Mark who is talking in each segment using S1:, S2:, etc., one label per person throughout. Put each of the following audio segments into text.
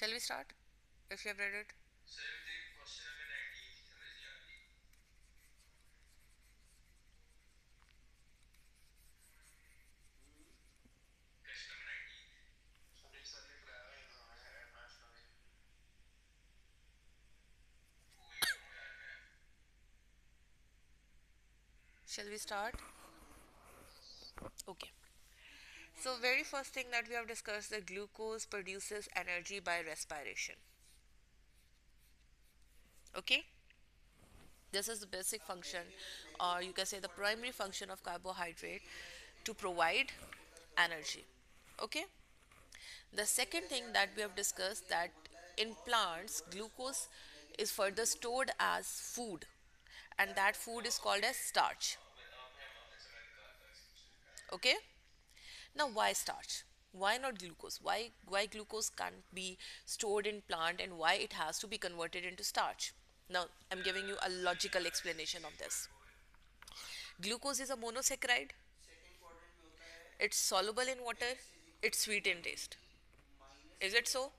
S1: Shall we start? If you have read it. Shall we start? Okay. So very first thing that we have discussed, that glucose produces energy by respiration. Okay? This is the basic function, or you can say the primary function of carbohydrate, to provide energy. Okay? The second thing that we have discussed, that in plants glucose is further stored as food, and that food is called as starch. Okay? Now, why starch? Why not glucose? Why glucose can't be stored in plant, and why it has to be converted into starch? Now, I'm giving you a logical explanation of this. Glucose is a monosaccharide. It's soluble in water. It's sweet in taste. Is it so?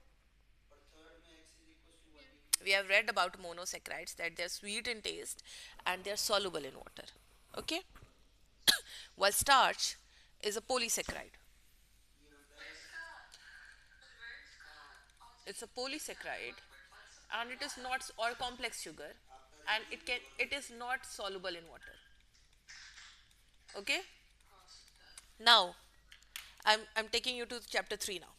S1: We have read about monosaccharides, that they're sweet in taste and they're soluble in water. Okay? While starch is a polysaccharide. It's a polysaccharide, and it is not, or complex sugar, and it is not soluble in water. Okay? Now, I'm taking you to chapter 3 now.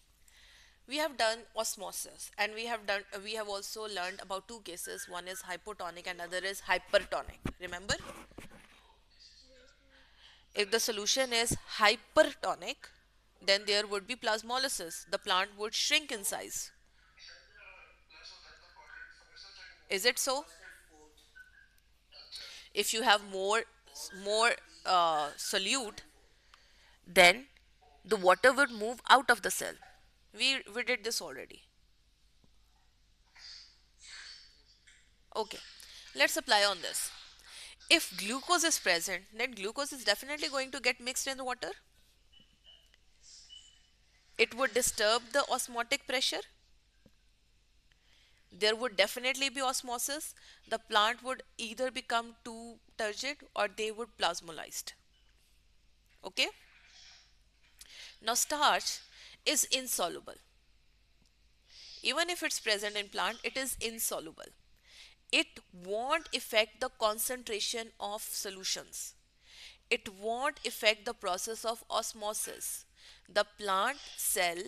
S1: We have done osmosis, and we have also learned about two cases. One is hypotonic and other is hypertonic. Remember? If the solution is hypertonic, then there would be plasmolysis. The plant would shrink in size. Is it so? If you have more solute, then the water would move out of the cell. We did this already. Okay, let's apply on this. If glucose is present, then glucose is definitely going to get mixed in the water. It would disturb the osmotic pressure. There would definitely be osmosis. The plant would either become too turgid or they would plasmolyzed. Okay? Now starch is insoluble. Even if it's present in plant, it is insoluble. It won't affect the concentration of solutions. It won't affect the process of osmosis. The plant cell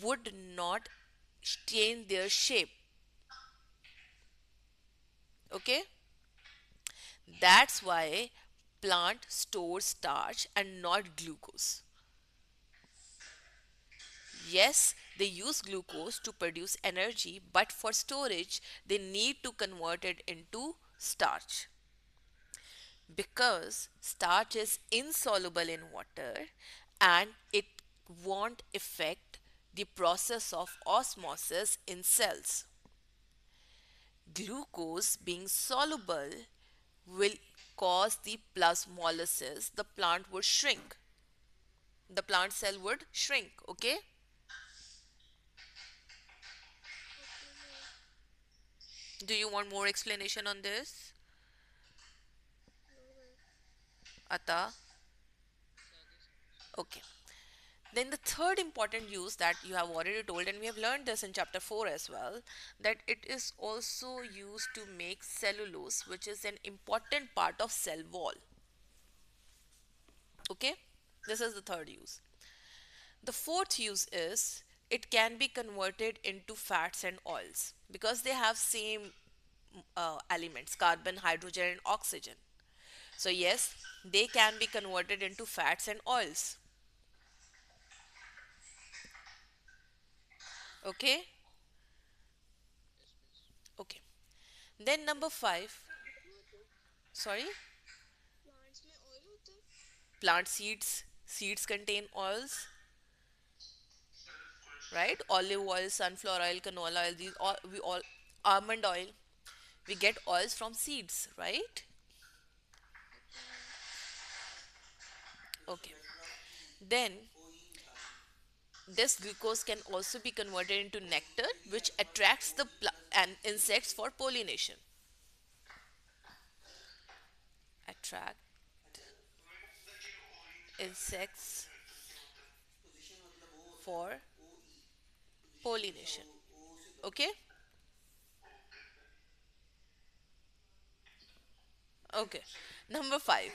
S1: would not change their shape. Okay? That's why plant stores starch and not glucose. Yes, they use glucose to produce energy, but for storage, they need to convert it into starch. Because starch is insoluble in water and it won't affect the process of osmosis in cells. Glucose being soluble will cause the plasmolysis. The plant would shrink. The plant cell would shrink. Okay? Do you want more explanation on this? Ata? Okay. Then the third important use that you have already told, and we have learned this in chapter 4 as well, that it is also used to make cellulose, which is an important part of cell wall. Okay? This is the third use. The fourth use is it can be converted into fats and oils because they have same elements, carbon, hydrogen and oxygen. So yes, they can be converted into fats and oils. Okay? Okay. Then number 5, sorry, plant seeds contain oils, right? Olive oil, sunflower oil, canola oil, these all we all almond oil. We get oils from seeds, right? Okay. Then This glucose can also be converted into nectar, which attracts the and insects for pollination. Attract insects for pollination. Okay? Okay. Number 5.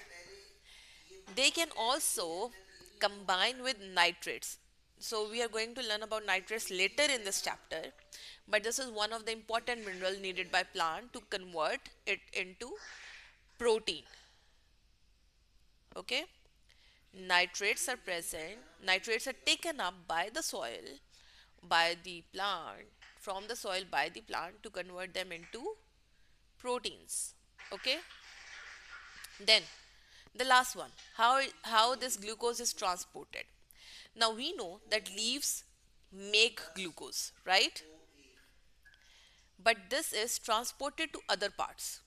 S1: They can also combine with nitrates. So we are going to learn about nitrates later in this chapter, but this is one of the important mineral needed by plant to convert it into protein. Okay? Nitrates are present. Nitrates are taken up by the soil, by the plant, from the soil by the plant to convert them into proteins. Okay? Then the last one, how this glucose is transported. Now we know that leaves make glucose, right? But this is transported to other parts,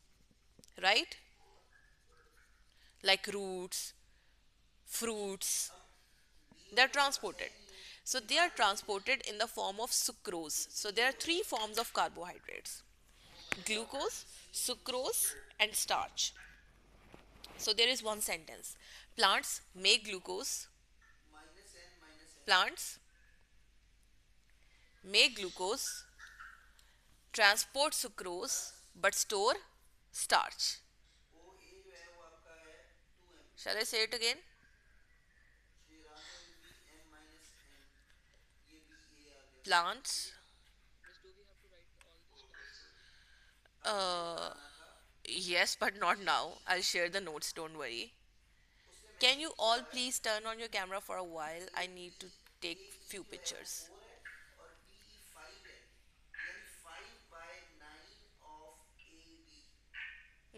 S1: right? Like roots, fruits, they're transported. So they are transported in the form of sucrose. So there are three forms of carbohydrates: glucose, sucrose, and starch. So there is one sentence: plants make glucose, plants make glucose, transport sucrose, but store starch. Shall I say it again? Plants, uh, yes, but not now. I'll share the notes, don't worry. Can you all please turn on your camera for a while? I need to take few pictures.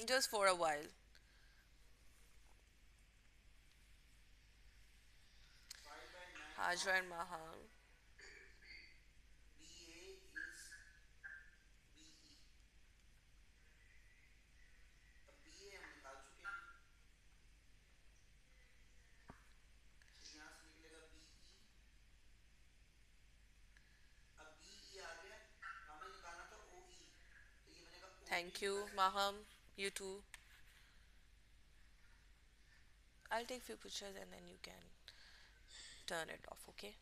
S1: Just for a while. Hajra and Mahan. Thank you, Maham. You too. I'll take few pictures and then you can turn it off, okay?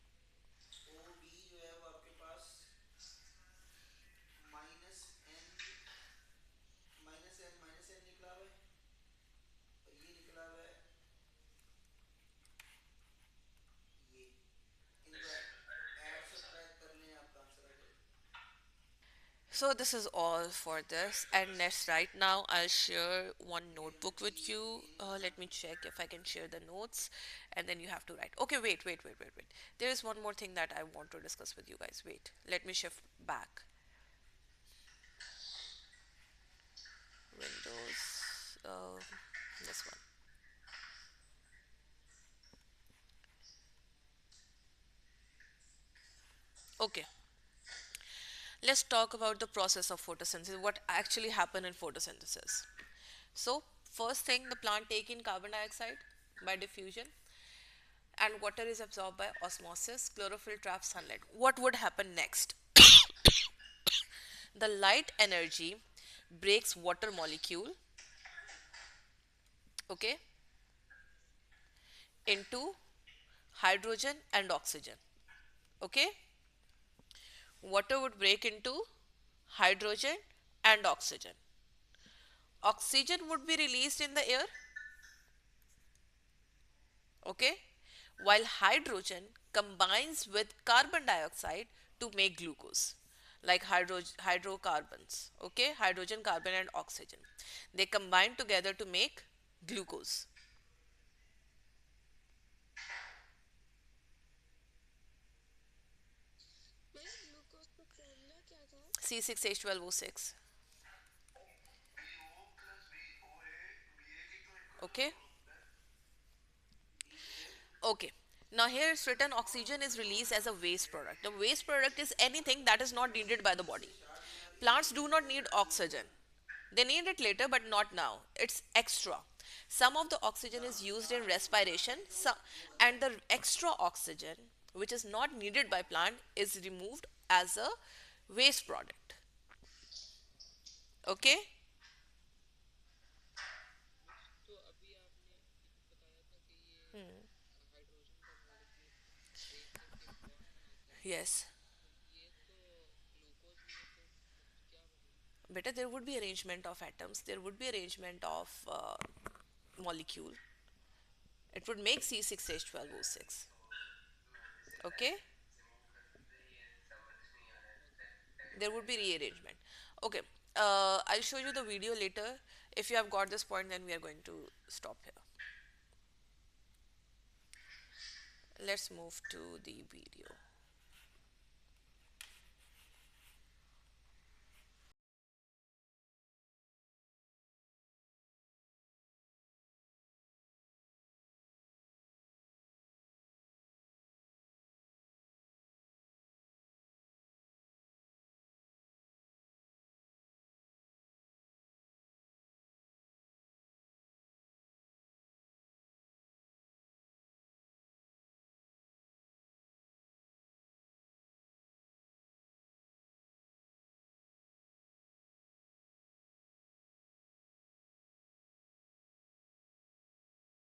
S1: So this is all for this, and next right now I'll share one notebook with you. Let me check if I can share the notes, and then you have to write. Okay, wait. There is one more thing that I want to discuss with you guys. Wait, let me shift back. Windows, this one. Okay, let's talk about the process of photosynthesis. What actually happen in photosynthesis? So first thing, the plant take in carbon dioxide by diffusion, and water is absorbed by osmosis. Chlorophyll traps sunlight. What would happen next? The light energy breaks water molecule, okay, into hydrogen and oxygen. Okay, water would break into hydrogen and oxygen. Oxygen would be released in the air, okay, while hydrogen combines with carbon dioxide to make glucose, like hydrocarbons, okay, hydrogen, carbon, and oxygen. They combine together to make glucose. C6H12O6. Okay. Okay. Now here it's written oxygen is released as a waste product. The waste product is anything that is not needed by the body. Plants do not need oxygen. They need it later, but not now. It's extra. Some of the oxygen is used in respiration, and the extra oxygen which is not needed by plant is removed as a waste product. Okay. Yes. Better, there would be arrangement of atoms, there would be arrangement of molecule. It would make C6H12O6. Okay. There would be rearrangement. Okay. I'll show you the video later. If you have got this point, then we are going to stop here. Let's move to the video.